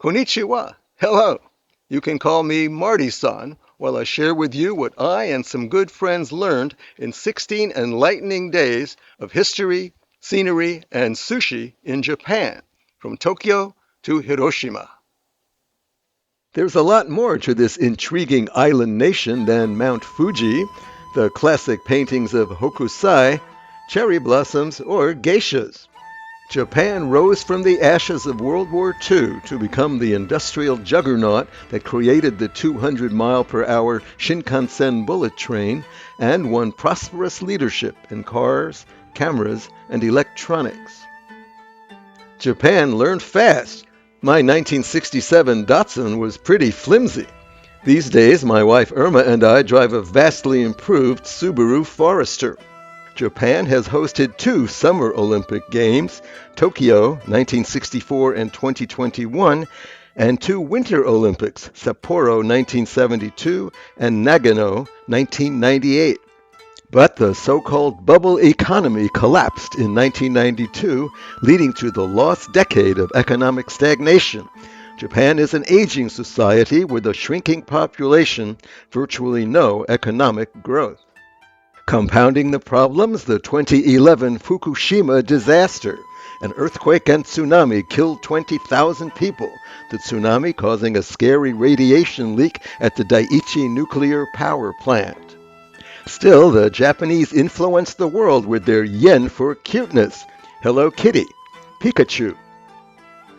Konnichiwa. Hello. You can call me Marty-san while I share with you what I and some good friends learned in 16 enlightening days of history, scenery, and sushi in Japan, from Tokyo to Hiroshima. There's a lot more to this intriguing island nation than Mount Fuji, the classic paintings of hokusai, cherry blossoms, or geishas. Japan rose from the ashes of World War II to become the industrial juggernaut that created the 200-mile-per-hour Shinkansen bullet train and won prosperous leadership in cars, cameras, and electronics. Japan learned fast. My 1967 Datsun was pretty flimsy. These days, my wife Irma and I drive a vastly improved Subaru Forester. Japan has hosted 2 Summer Olympic Games, Tokyo 1964 and 2021, and 2 Winter Olympics, Sapporo 1972 and Nagano 1998. But the so-called bubble economy collapsed in 1992, leading to the lost decade of economic stagnation. Japan is an aging society with a shrinking population, virtually no economic growth. Compounding the problems, the 2011 Fukushima disaster. An earthquake and tsunami killed 20,000 people, the tsunami causing a scary radiation leak at the Daiichi nuclear power plant. Still, the Japanese influenced the world with their yen for cuteness, Hello Kitty, Pikachu.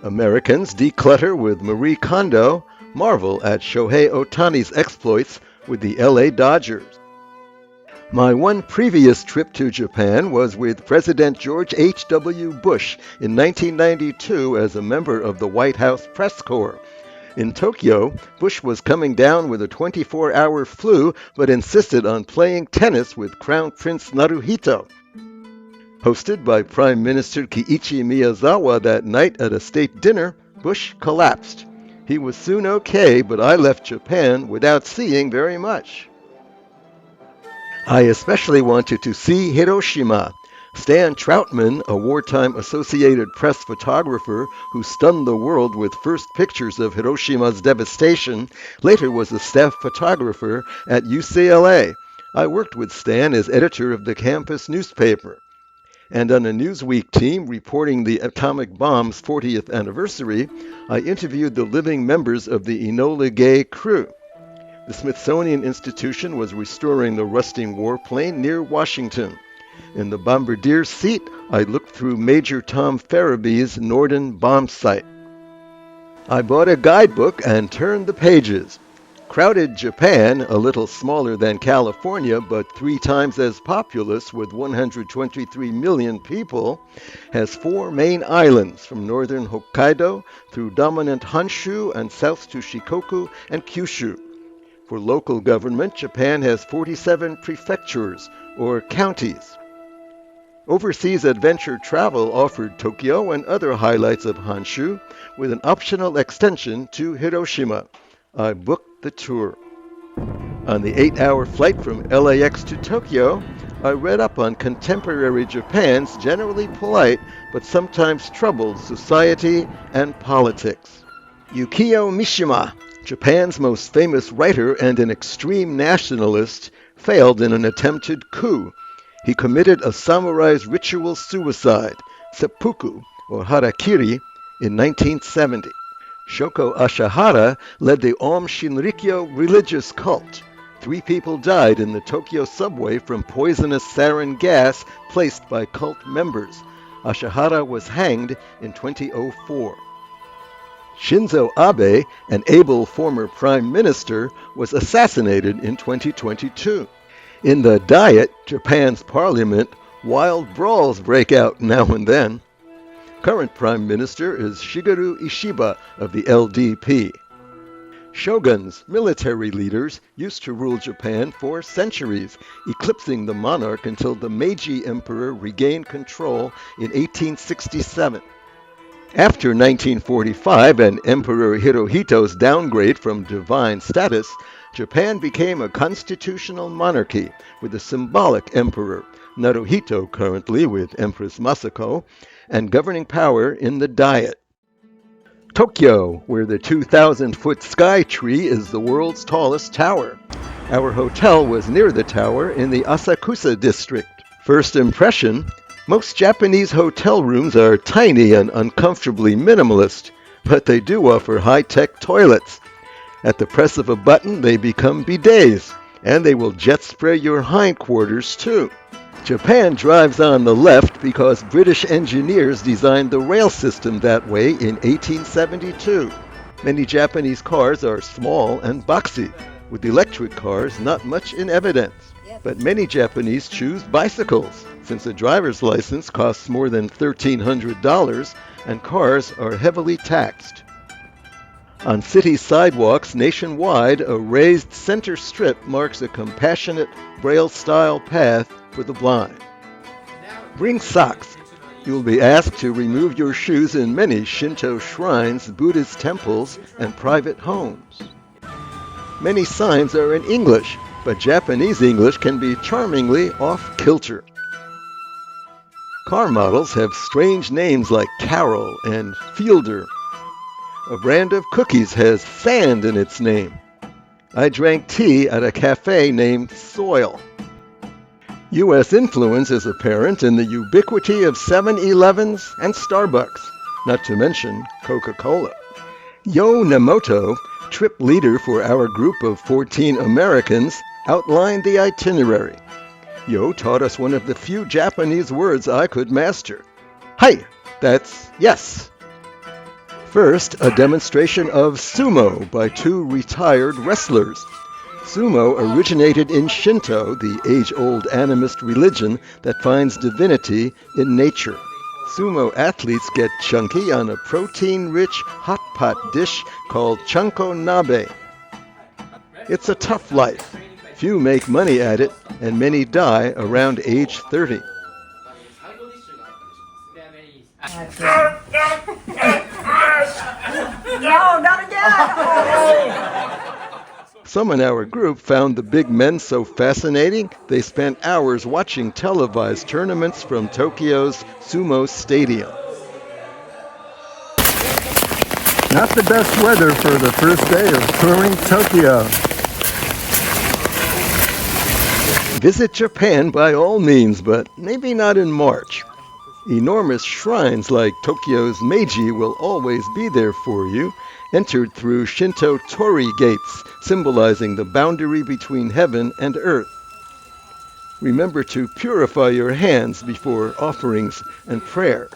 Americans declutter with Marie Kondo, marvel at Shohei Ohtani's exploits with the LA Dodgers. My one previous trip to Japan was with President George H.W. Bush in 1992 as a member of the White House Press Corps. In Tokyo, Bush was coming down with a 24-hour flu but insisted on playing tennis with Crown Prince Naruhito. Hosted by Prime Minister Kiichi Miyazawa that night at a state dinner, Bush collapsed. He was soon okay, but I left Japan without seeing very much. I especially wanted to see Hiroshima. Stan Troutman, a wartime Associated Press photographer who stunned the world with first pictures of Hiroshima's devastation, later was a staff photographer at UCLA. I worked with Stan as editor of the campus newspaper. And on a Newsweek team reporting the atomic bomb's 40th anniversary, I interviewed the living members of the Enola Gay crew. The Smithsonian Institution was restoring the rusting warplane near Washington. In the bombardier's seat, I looked through Major Tom Farabee's Norden bomb site. I bought a guidebook and turned the pages. Crowded Japan, a little smaller than California but 3 times as populous with 123 million people, has 4 main islands from northern Hokkaido through dominant Honshu and south to Shikoku and Kyushu. For local government, Japan has 47 prefectures, or counties. Overseas adventure travel offered Tokyo and other highlights of Honshu, with an optional extension to Hiroshima. I booked the tour. On the 8-hour flight from LAX to Tokyo, I read up on contemporary Japan's generally polite but sometimes troubled society and politics. Yukio Mishima, Japan's most famous writer and an extreme nationalist, failed in an attempted coup. He committed a samurai's ritual suicide, seppuku, or harakiri, in 1970. Shoko Ashihara led the Aum Shinrikyo religious cult. 3 people died in the Tokyo subway from poisonous sarin gas placed by cult members. Ashihara was hanged in 2004. Shinzo Abe, an able former prime minister, was assassinated in 2022. In the Diet, Japan's parliament, wild brawls break out now and then. Current prime minister is Shigeru Ishiba of the LDP. Shoguns, military leaders, used to rule Japan for centuries, eclipsing the monarch until the Meiji Emperor regained control in 1867. After 1945 and Emperor Hirohito's downgrade from divine status, Japan became a constitutional monarchy with a symbolic emperor, Naruhito currently with Empress Masako, and governing power in the Diet. Tokyo, where the 2,000-foot sky tree is the world's tallest tower. Our hotel was near the tower in the Asakusa district. First impression, most Japanese hotel rooms are tiny and uncomfortably minimalist, but they do offer high-tech toilets. At the press of a button, they become bidets, and they will jet spray your hindquarters too. Japan drives on the left because British engineers designed the rail system that way in 1872. Many Japanese cars are small and boxy, with electric cars not much in evidence. But many Japanese choose bicycles, since a driver's license costs more than $1,300 and cars are heavily taxed. On city sidewalks nationwide, a raised center strip marks a compassionate, braille-style path for the blind. Bring socks. You will be asked to remove your shoes in many Shinto shrines, Buddhist temples, and private homes. Many signs are in English, but Japanese English can be charmingly off-kilter. Car models have strange names like Carol and Fielder. A brand of cookies has sand in its name. I drank tea at a cafe named Soil. U.S. influence is apparent in the ubiquity of 7-Elevens and Starbucks, not to mention Coca-Cola. Yo Nemoto, trip leader for our group of 14 Americans, outlined the itinerary. Yo taught us one of the few Japanese words I could master. Hai, that's yes. First, a demonstration of sumo by two retired wrestlers. Sumo originated in Shinto, the age-old animist religion that finds divinity in nature. Sumo athletes get chunky on a protein-rich hot pot dish called chanko nabe. It's a tough life. Few make money at it, and many die around age 30. No, not again! Some in our group found the big men so fascinating, they spent hours watching televised tournaments from Tokyo's Sumo Stadium. Not the best weather for the first day of touring Tokyo. Visit Japan by all means, but maybe not in March. Enormous shrines like Tokyo's Meiji will always be there for you, entered through Shinto torii gates, symbolizing the boundary between heaven and earth. Remember to purify your hands before offerings and prayers.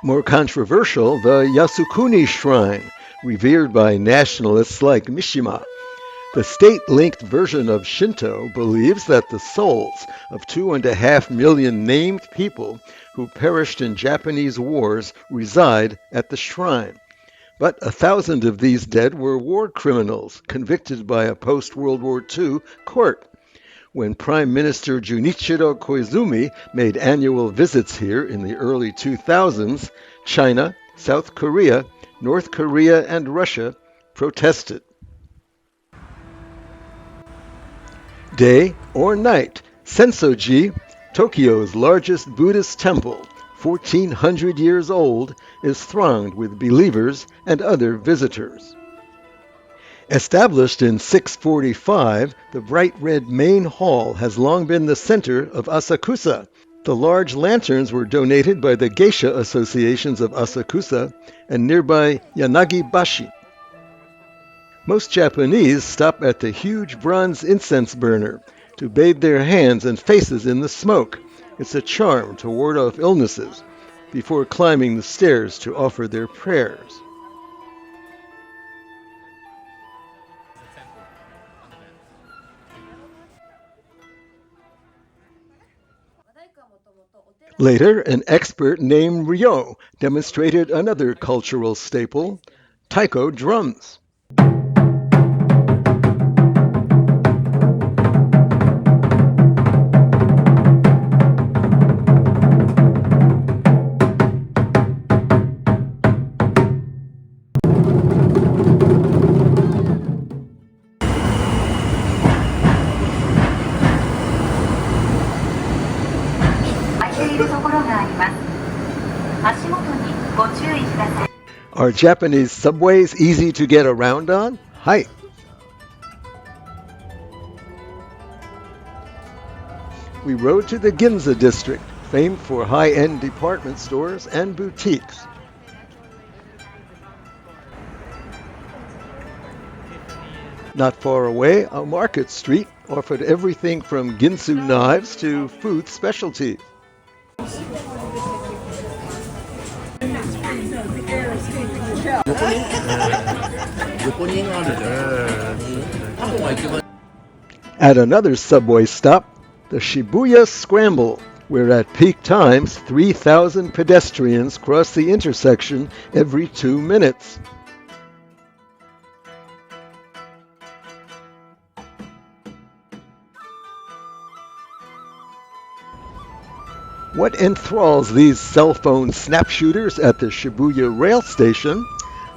More controversial, the Yasukuni Shrine, revered by nationalists like Mishima. The state-linked version of Shinto believes that the souls of 2.5 million named people who perished in Japanese wars reside at the shrine. But 1,000 of these dead were war criminals convicted by a post-World War II court. When Prime Minister Junichiro Koizumi made annual visits here in the early 2000s, China, South Korea, North Korea, and Russia protested. Day or night, Sensoji, Tokyo's largest Buddhist temple, 1,400 years old, is thronged with believers and other visitors. Established in 645, the bright red main hall has long been the center of Asakusa. The large lanterns were donated by the geisha associations of Asakusa and nearby Yanagibashi. Most Japanese stop at the huge bronze incense burner to bathe their hands and faces in the smoke. It's a charm to ward off illnesses before climbing the stairs to offer their prayers. Later, an expert named Ryo demonstrated another cultural staple, taiko drums. Are Japanese subways easy to get around on? Hi. We rode to the Ginza district, famed for high-end department stores and boutiques. Not far away, a market street offered everything from Ginsu knives to food specialties. At another subway stop, the Shibuya Scramble, where at peak times 3,000 pedestrians cross the intersection every 2 minutes. What enthralls these cell phone snapshooters at the Shibuya rail station?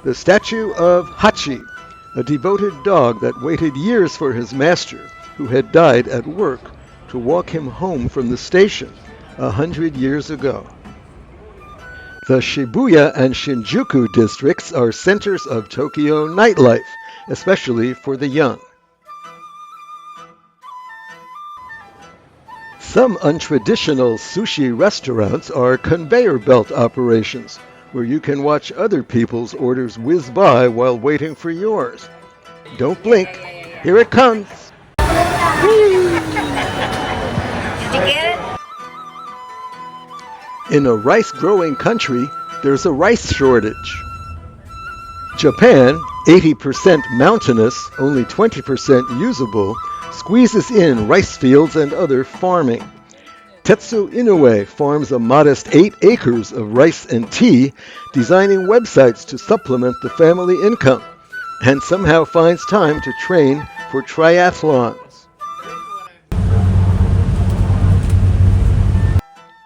The statue of Hachi, a devoted dog that waited years for his master, who had died at work, to walk him home from the station 100 years ago. The Shibuya and Shinjuku districts are centers of Tokyo nightlife, especially for the young. Some untraditional sushi restaurants are conveyor belt operations, where you can watch other people's orders whiz by while waiting for yours. Don't blink. Here it comes. Did you get it? In a rice-growing country, there's a rice shortage. Japan, 80% mountainous, only 20% usable, squeezes in rice fields and other farming. Tetsu Inoue farms a modest 8 acres of rice and tea, designing websites to supplement the family income, and somehow finds time to train for triathlons.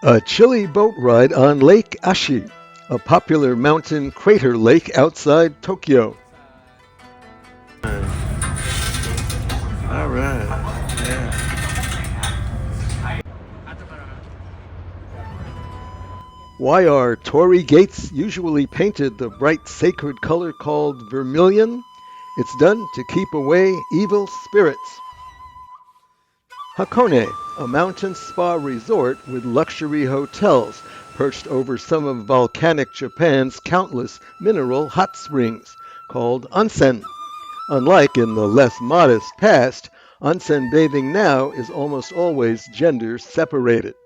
A chilly boat ride on Lake Ashi, a popular mountain crater lake outside Tokyo. All right. Yeah. Why are torii gates usually painted the bright sacred color called vermilion? It's done to keep away evil spirits. Hakone, a mountain spa resort with luxury hotels perched over some of volcanic Japan's countless mineral hot springs, called onsen. Unlike in the less modest past, onsen bathing now is almost always gender separated.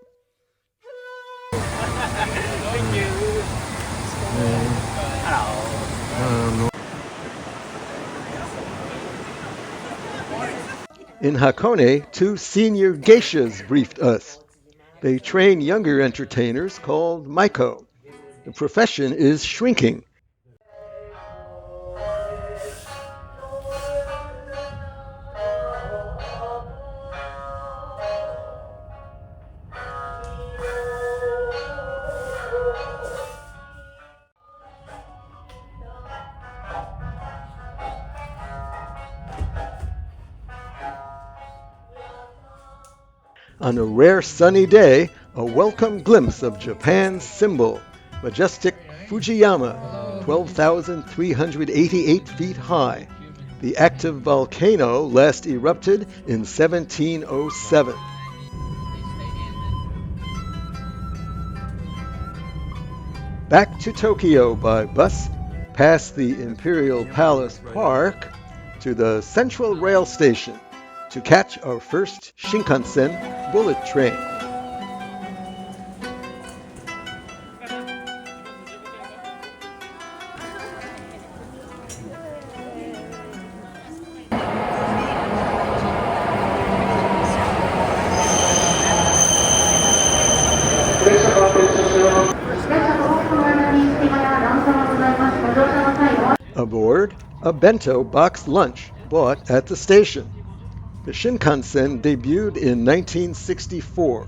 In Hakone, 2 senior geishas briefed us. They train younger entertainers called maiko. The profession is shrinking. On a rare sunny day, a welcome glimpse of Japan's symbol, majestic Fujiyama, 12,388 feet high. The active volcano last erupted in 1707. Back to Tokyo by bus, past the Imperial Palace Park, to the Central Rail Station to catch our first Shinkansen bullet train. Aboard, a bento box lunch bought at the station. The Shinkansen debuted in 1964.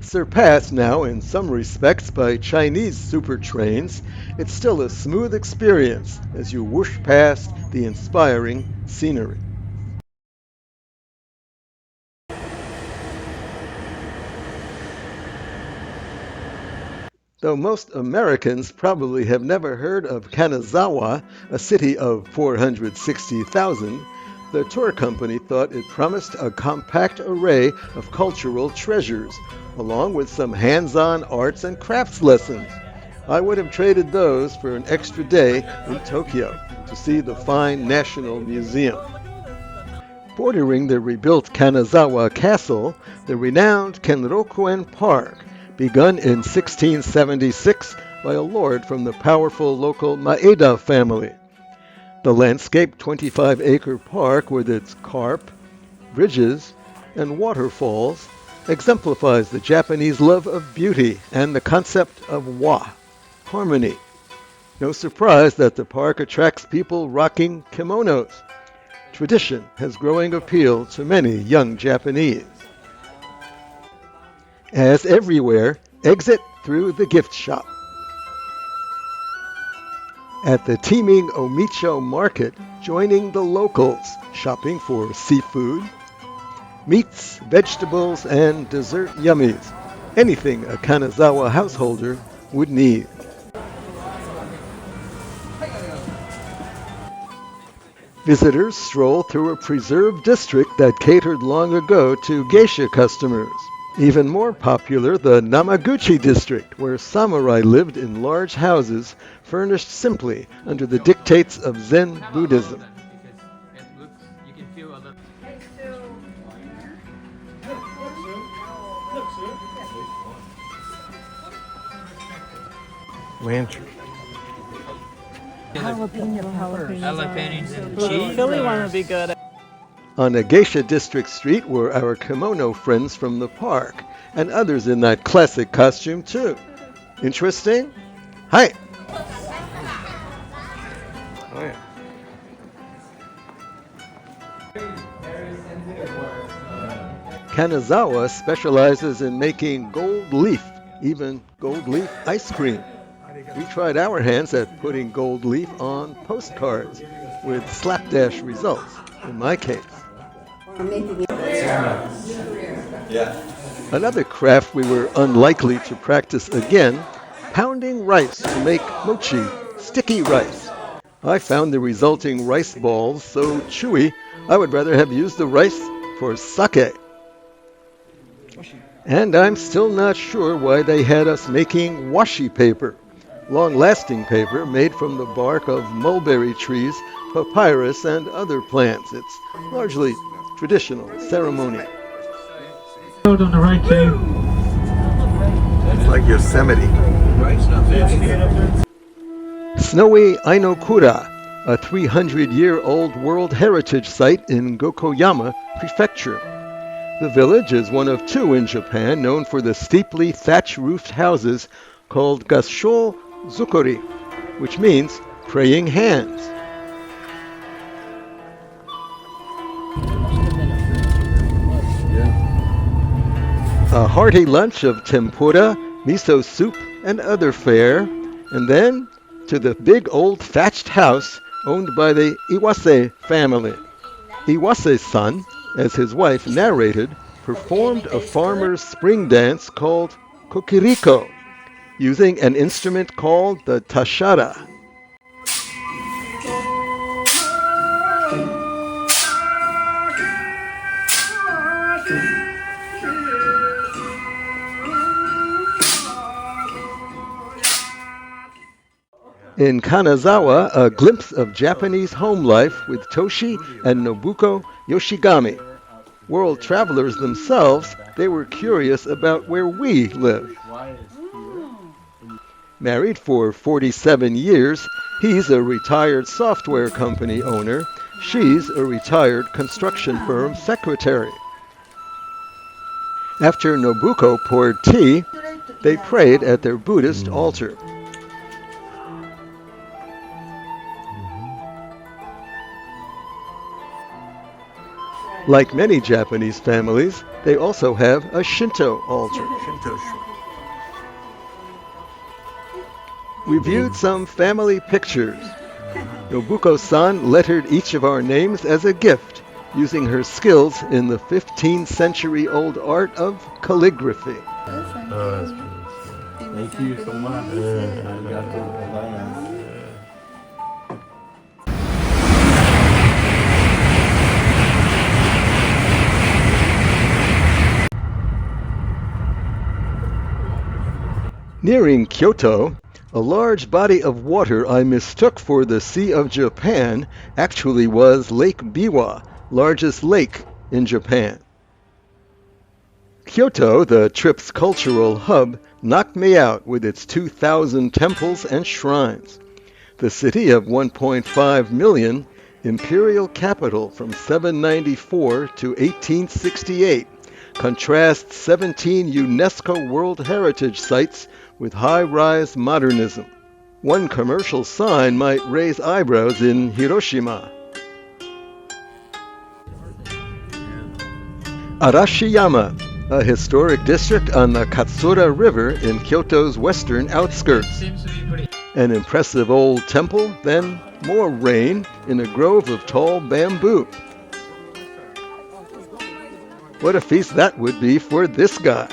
Surpassed now in some respects by Chinese super trains, it's still a smooth experience as you whoosh past the inspiring scenery. Though most Americans probably have never heard of Kanazawa, a city of 460,000, the tour company thought it promised a compact array of cultural treasures, along with some hands-on arts and crafts lessons. I would have traded those for an extra day in Tokyo to see the fine National Museum. Bordering the rebuilt Kanazawa Castle, the renowned Kenrokuen Park, begun in 1676 by a lord from the powerful local Maeda family. The landscape 25-acre park with its carp, bridges, and waterfalls exemplifies the Japanese love of beauty and the concept of wa, harmony. No surprise that the park attracts people rocking kimonos. Tradition has growing appeal to many young Japanese. As everywhere, exit through the gift shop. At the teeming Omicho market, joining the locals, shopping for seafood, meats, vegetables, and dessert yummies. Anything a Kanazawa householder would need. Visitors stroll through a preserved district that catered long ago to geisha customers. Even more popular, the Namaguchi district, where samurai lived in large houses furnished simply under the dictates of Zen Buddhism. Wintry. Jalapenos and cheese. Philly one would be good. On a geisha district street were our kimono friends from the park, and others in that classic costume too. Interesting? Hi! Oh, yeah. Kanazawa specializes in making gold leaf, even gold leaf ice cream. We tried our hands at putting gold leaf on postcards with slapdash results, in my case. Another craft we were unlikely to practice again, pounding rice to make mochi, sticky rice. I found the resulting rice balls so chewy, I would rather have used the rice for sake. And I'm still not sure why they had us making washi paper, long-lasting paper made from the bark of mulberry trees, papyrus, and other plants. It's largely traditional ceremony. On the right too. It's like Yosemite. Snowy Ainokura, a 300-year-old World Heritage Site in Gokoyama Prefecture. The village is one of two in Japan known for the steeply thatch-roofed houses called Gassho Zukuri, which means praying hands. A hearty lunch of tempura, miso soup, and other fare, and then to the big old thatched house owned by the Iwase family. Iwase's son, as his wife narrated, performed a farmer's spring dance called kokiriko, using an instrument called the tashara. In Kanazawa, a glimpse of Japanese home life with Toshi and Nobuko Yoshigami. World travelers themselves, they were curious about where we live. Married for 47 years, he's a retired software company owner. She's a retired construction firm secretary. After Nobuko poured tea, they prayed at their Buddhist altar. Like many Japanese families, they also have a Shinto altar. We viewed some family pictures. Nobuko-san lettered each of our names as a gift, using her skills in the 15th century old art of calligraphy. Oh, that's beautiful. Thank you so much. Arigato gozaimasu. Nearing Kyoto, a large body of water I mistook for the Sea of Japan actually was Lake Biwa, largest lake in Japan. Kyoto, the trip's cultural hub, knocked me out with its 2,000 temples and shrines. The city of 1.5 million, imperial capital from 794 to 1868, contrasts 17 UNESCO World Heritage Sites with high-rise modernism. One commercial sign might raise eyebrows in Hiroshima. Arashiyama, a historic district on the Katsura River in Kyoto's western outskirts. An impressive old temple, then more rain in a grove of tall bamboo. What a feast that would be for this guy.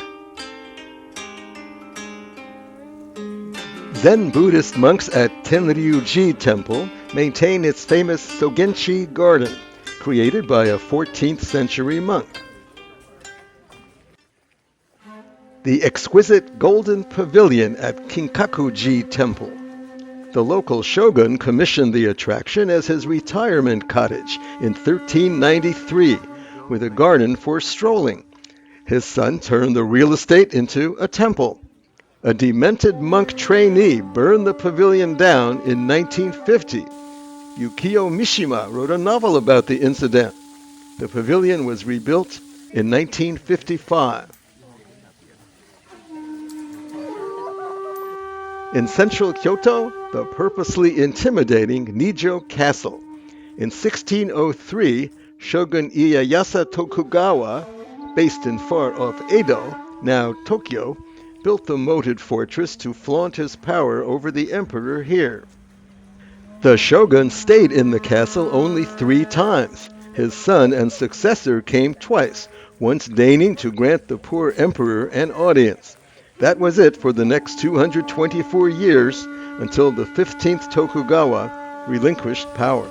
Zen Buddhist monks at Tenryuji Temple maintain its famous Sogenchi Garden, created by a 14th century monk. The exquisite Golden Pavilion at Kinkakuji Temple. The local shogun commissioned the attraction as his retirement cottage in 1393, with a garden for strolling. His son turned the real estate into a temple. A demented monk trainee burned the pavilion down in 1950. Yukio Mishima wrote a novel about the incident. The pavilion was rebuilt in 1955. In central Kyoto, the purposely intimidating Nijo Castle. In 1603, Shogun Ieyasu Tokugawa, based in far-off Edo, now Tokyo, built the moated fortress to flaunt his power over the emperor here. The shogun stayed in the castle only 3 times. His son and successor came twice, once deigning to grant the poor emperor an audience. That was it for the next 224 years until the 15th Tokugawa relinquished power.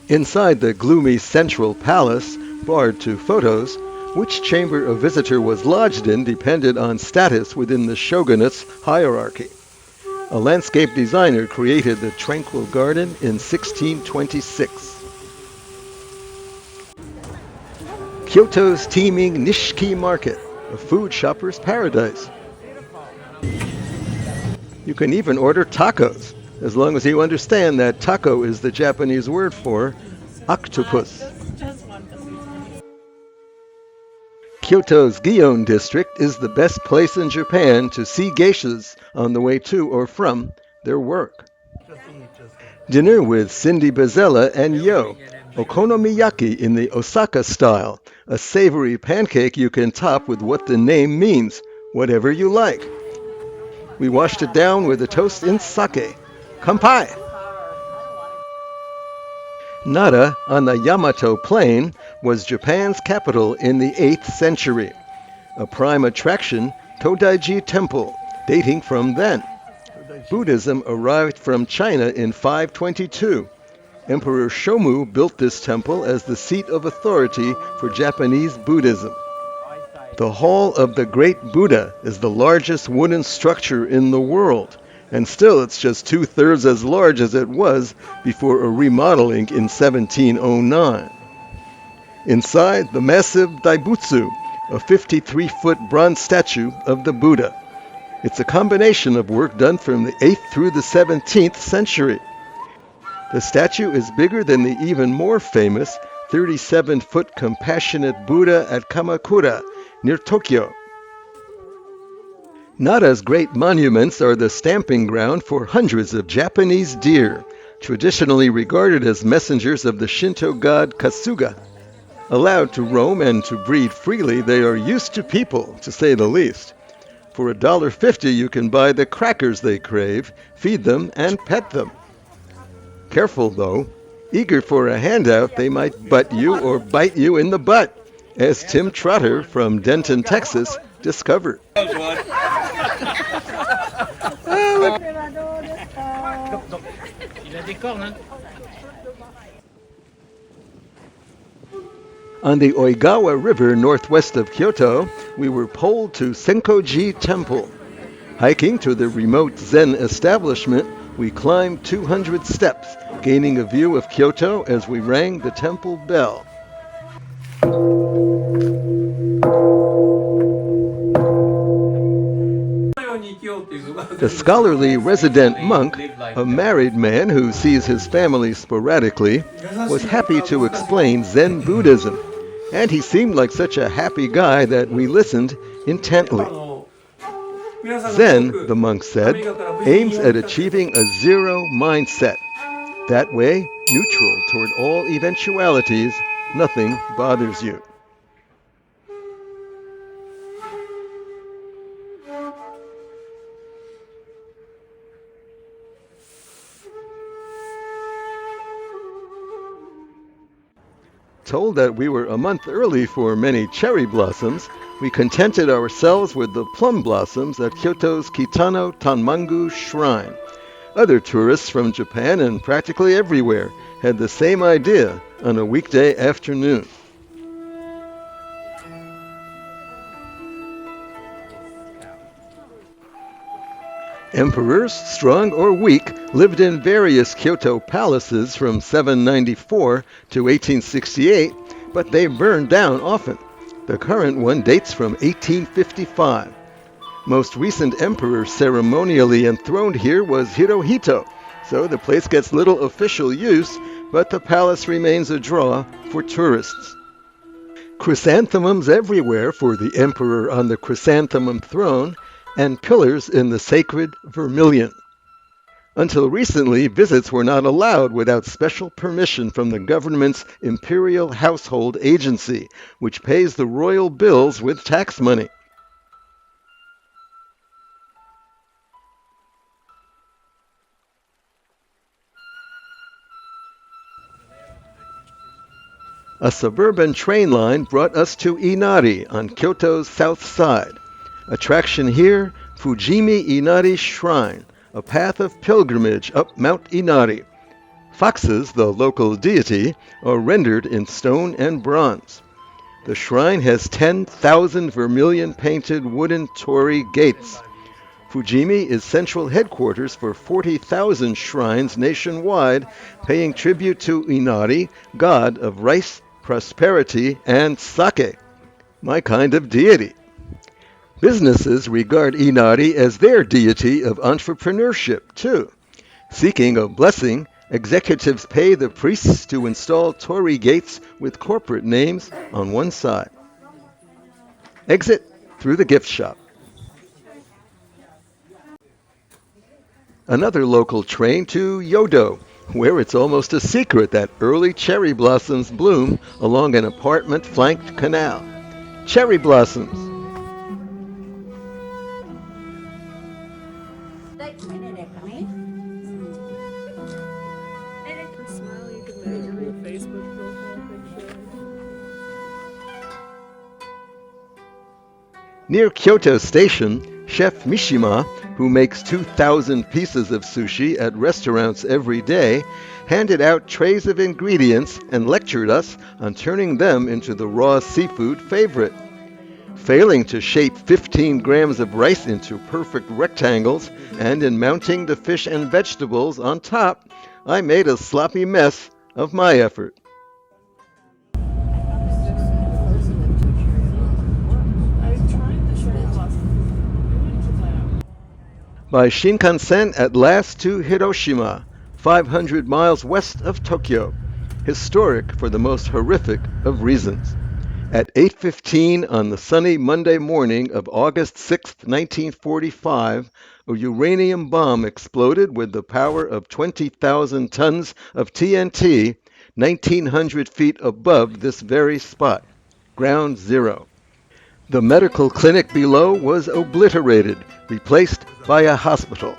Inside the gloomy central palace, barred to photos, which chamber a visitor was lodged in depended on status within the shogunate's hierarchy. A landscape designer created the tranquil garden in 1626. Kyoto's teeming Nishiki Market, a food shopper's paradise. You can even order tacos, as long as you understand that taco is the Japanese word for octopus. Kyoto's Gion district is the best place in Japan to see geishas on the way to or from their work. Dinner with Cindy Bazella and Yo, okonomiyaki in the Osaka style, a savory pancake you can top with what the name means, whatever you like. We washed it down with a toast in sake. Kanpai! Nara, on the Yamato Plain, was Japan's capital in the 8th century. A prime attraction, Todaiji Temple, dating from then. Buddhism arrived from China in 522. Emperor Shomu built this temple as the seat of authority for Japanese Buddhism. The Hall of the Great Buddha is the largest wooden structure in the world, and still it's just 2/3 as large as it was before a remodeling in 1709. Inside, the massive Daibutsu, a 53-foot bronze statue of the Buddha. It's a combination of work done from the 8th through the 17th century. The statue is bigger than the even more famous 37-foot Compassionate Buddha at Kamakura, near Tokyo. Nara's great monuments are the stamping ground for hundreds of Japanese deer, traditionally regarded as messengers of the Shinto god Kasuga. Allowed to roam and to breed freely, they are used to people, to say the least. For $1.50 you can buy the crackers they crave, feed them, and pet them. Careful though, eager for a handout, they might butt you or bite you in the butt, as Tim Trotter from Denton, Texas, discovered. Il a des cornes, hein? On the Oigawa River northwest of Kyoto, we were poled to Senkoji Temple. Hiking to the remote Zen establishment, we climbed 200 steps, gaining a view of Kyoto as we rang the temple bell. The scholarly resident monk, a married man who sees his family sporadically, was happy to explain Zen Buddhism, and he seemed like such a happy guy that we listened intently. Zen, the monk said, aims at achieving a zero mindset. That way, neutral toward all eventualities, nothing bothers you. Told that we were a month early for many cherry blossoms, we contented ourselves with the plum blossoms at Kyoto's Kitano Tanmangu Shrine. Other tourists from Japan and practically everywhere had the same idea on a weekday afternoon. Emperors, strong or weak, lived in various Kyoto palaces from 794 to 1868, but they burned down often. The current one dates from 1855. Most recent emperor ceremonially enthroned here was Hirohito, so the place gets little official use, but the palace remains a draw for tourists. Chrysanthemums everywhere for the emperor on the chrysanthemum throne, and pillars in the sacred vermilion. Until recently, visits were not allowed without special permission from the government's Imperial Household Agency, which pays the royal bills with tax money. A suburban train line brought us to Inari on Kyoto's south side. Attraction here, Fujimi Inari Shrine, a path of pilgrimage up Mount Inari. Foxes, the local deity, are rendered in stone and bronze. The shrine has 10,000 vermilion-painted wooden torii gates. Fujimi is central headquarters for 40,000 shrines nationwide, paying tribute to Inari, god of rice, prosperity, and sake, my kind of deity. Businesses regard Inari as their deity of entrepreneurship, too. Seeking a blessing, executives pay the priests to install torii gates with corporate names on one side. Exit through the gift shop. Another local train to Yodo, where it's almost a secret that early cherry blossoms bloom along an apartment-flanked canal. Cherry blossoms. Near Kyoto Station, Chef Mishima, who makes 2,000 pieces of sushi at restaurants every day, handed out trays of ingredients and lectured us on turning them into the raw seafood favorite. Failing to shape 15 grams of rice into perfect rectangles and in mounting the fish and vegetables on top, I made a sloppy mess of my effort. By Shinkansen at last to Hiroshima, 500 miles west of Tokyo, historic for the most horrific of reasons. At 8:15 on the sunny Monday morning of August 6, 1945, a uranium bomb exploded with the power of 20,000 tons of TNT 1,900 feet above this very spot, ground zero. The medical clinic below was obliterated, replaced by a hospital.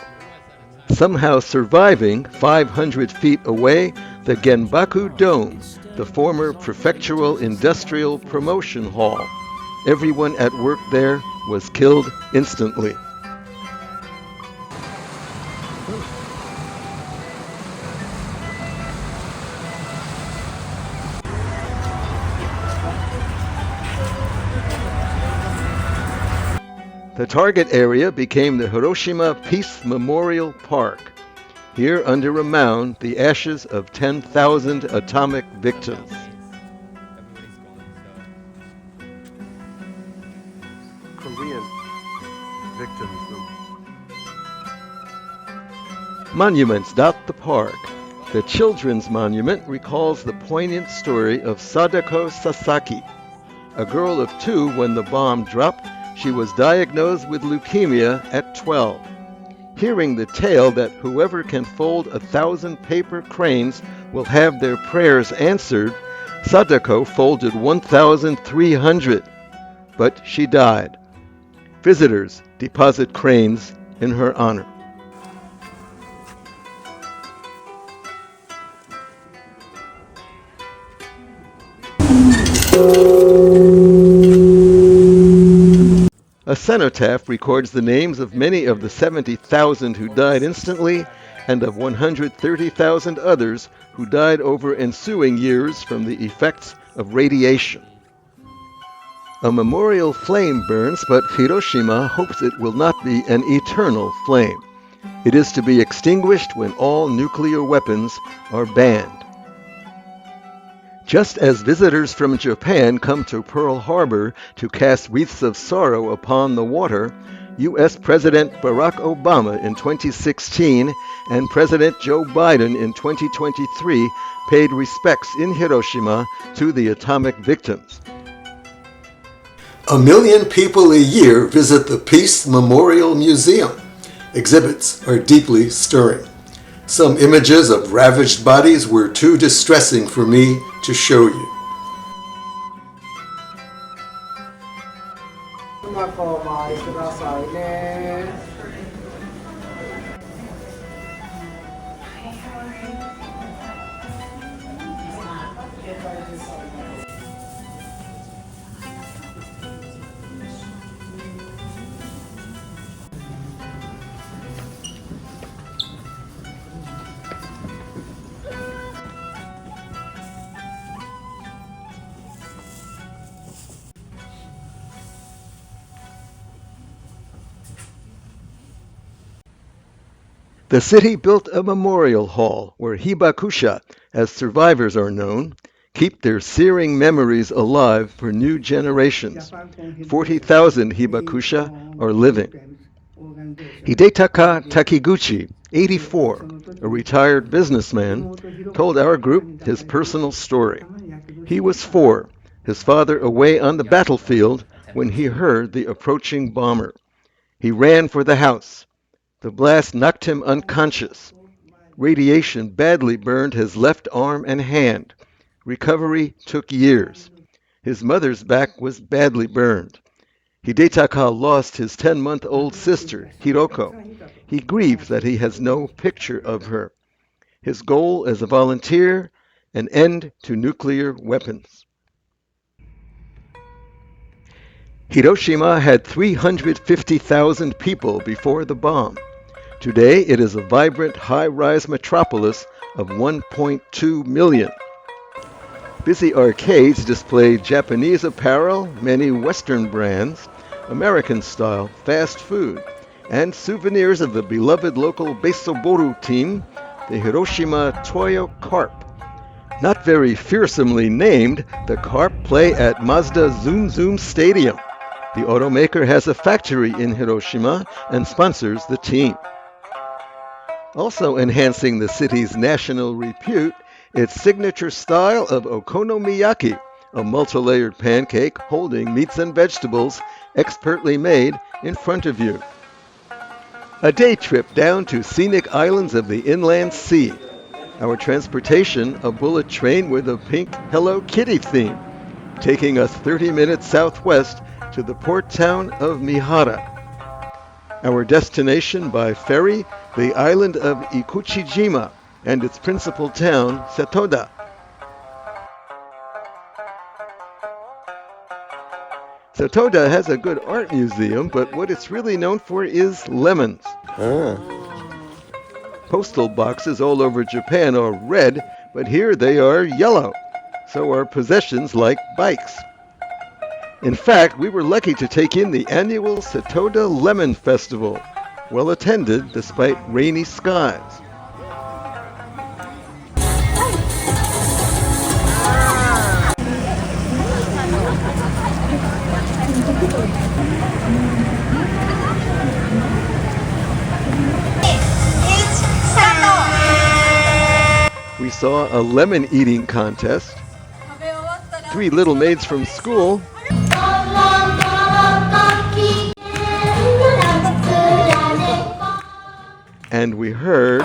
Somehow surviving 500 feet away, the Genbaku Dome, the former Prefectural Industrial Promotion Hall. Everyone at work there was killed instantly. The target area became the Hiroshima Peace Memorial Park. Here, under a mound, the ashes of 10,000 atomic victims. Korean victims. Monuments dot the park. The Children's Monument recalls the poignant story of Sadako Sasaki. A girl of 2 when the bomb dropped, she was diagnosed with leukemia at 12. Hearing the tale that whoever can fold 1,000 paper cranes will have their prayers answered, Sadako folded 1,300, but she died. Visitors deposit cranes in her honor. A cenotaph records the names of many of the 70,000 who died instantly and of 130,000 others who died over ensuing years from the effects of radiation. A memorial flame burns, but Hiroshima hopes it will not be an eternal flame. It is to be extinguished when all nuclear weapons are banned. Just as visitors from Japan come to Pearl Harbor to cast wreaths of sorrow upon the water, U.S. President Barack Obama in 2016 and President Joe Biden in 2023 paid respects in Hiroshima to the atomic victims. 1 million people a year visit the Peace Memorial Museum. Exhibits are deeply stirring. Some images of ravaged bodies were too distressing for me to show you. The city built a memorial hall where hibakusha, as survivors are known, keep their searing memories alive for new generations. 40,000 hibakusha are living. Hidetaka Takiguchi, 84, a retired businessman, told our group his personal story. He was 4, his father away on the battlefield when he heard the approaching bomber. He ran for the house. The blast knocked him unconscious. Radiation badly burned his left arm and hand. Recovery took years. His mother's back was badly burned. Hidetaka lost his 10-month-old sister, Hiroko. He grieves that he has no picture of her. His goal as a volunteer, an end to nuclear weapons. Hiroshima had 350,000 people before the bomb. Today, it is a vibrant, high-rise metropolis of 1.2 million. Busy arcades display Japanese apparel, many Western brands, American-style fast food, and souvenirs of the beloved local Beisoboru team, the Hiroshima Toyo Carp. Not very fearsomely named, the Carp play at Mazda Zoom Zoom Stadium. The automaker has a factory in Hiroshima and sponsors the team. Also enhancing the city's national repute, its signature style of okonomiyaki, a multi-layered pancake holding meats and vegetables expertly made in front of you. A day trip down to scenic islands of the inland sea. Our transportation, a bullet train with a pink Hello Kitty theme, taking us 30 minutes southwest to the port town of Mihara. Our destination by ferry, the island of Ikuchijima and its principal town, Setoda. Satoda has a good art museum, but what it's really known for is lemons. Ah. Postal boxes all over Japan are red, but here they are yellow. So are possessions like bikes. In fact, we were lucky to take in the annual Satoda Lemon Festival, well attended despite rainy skies. It's Sato. We saw a lemon eating contest, 3 little maids from school, and we heard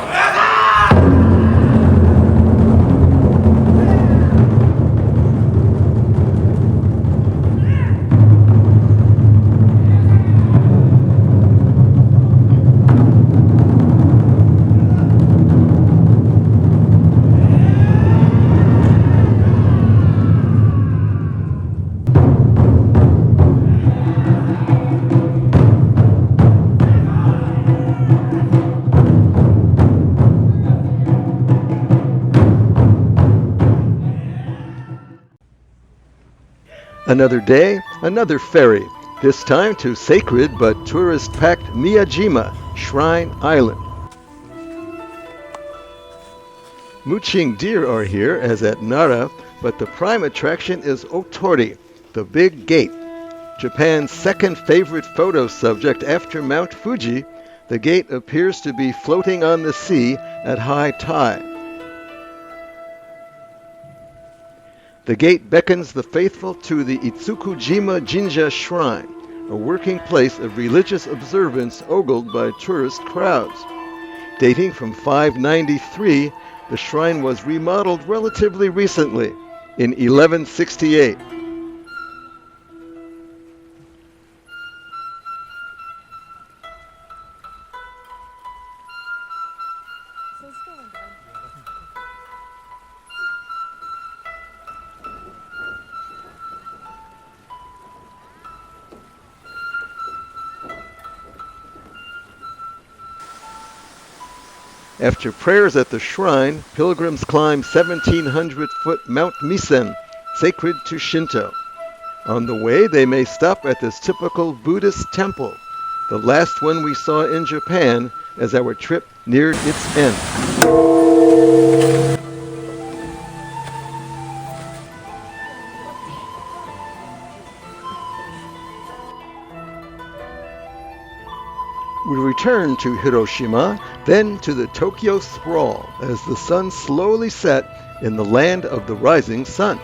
another day, another ferry, this time to sacred but tourist-packed Miyajima, Shrine Island. Mooching deer are here, as at Nara, but the prime attraction is Otori, the big gate. Japan's second favorite photo subject after Mount Fuji, the gate appears to be floating on the sea at high tide. The gate beckons the faithful to the Itsukujima Jinja Shrine, a working place of religious observance ogled by tourist crowds. Dating from 593, the shrine was remodeled relatively recently, in 1168. After prayers at the shrine, pilgrims climb 1,700-foot Mount Misen, sacred to Shinto. On the way, they may stop at this typical Buddhist temple, the last one we saw in Japan as our trip neared its end. We returned to Hiroshima, then to the Tokyo sprawl as the sun slowly set in the land of the rising sun.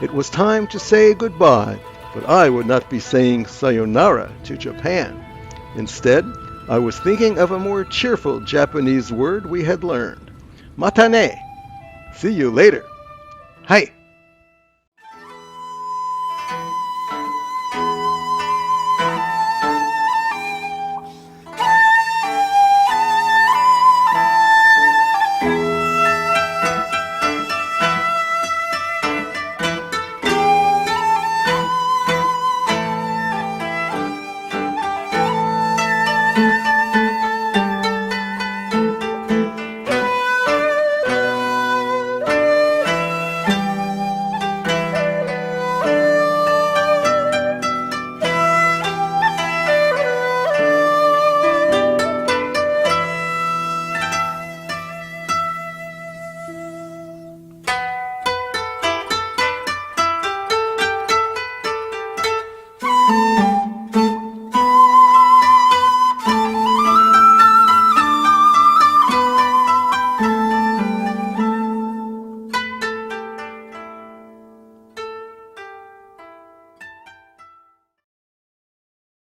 It was time to say goodbye, but I would not be saying sayonara to Japan. Instead, I was thinking of a more cheerful Japanese word we had learned. Matane. See you later. Hi.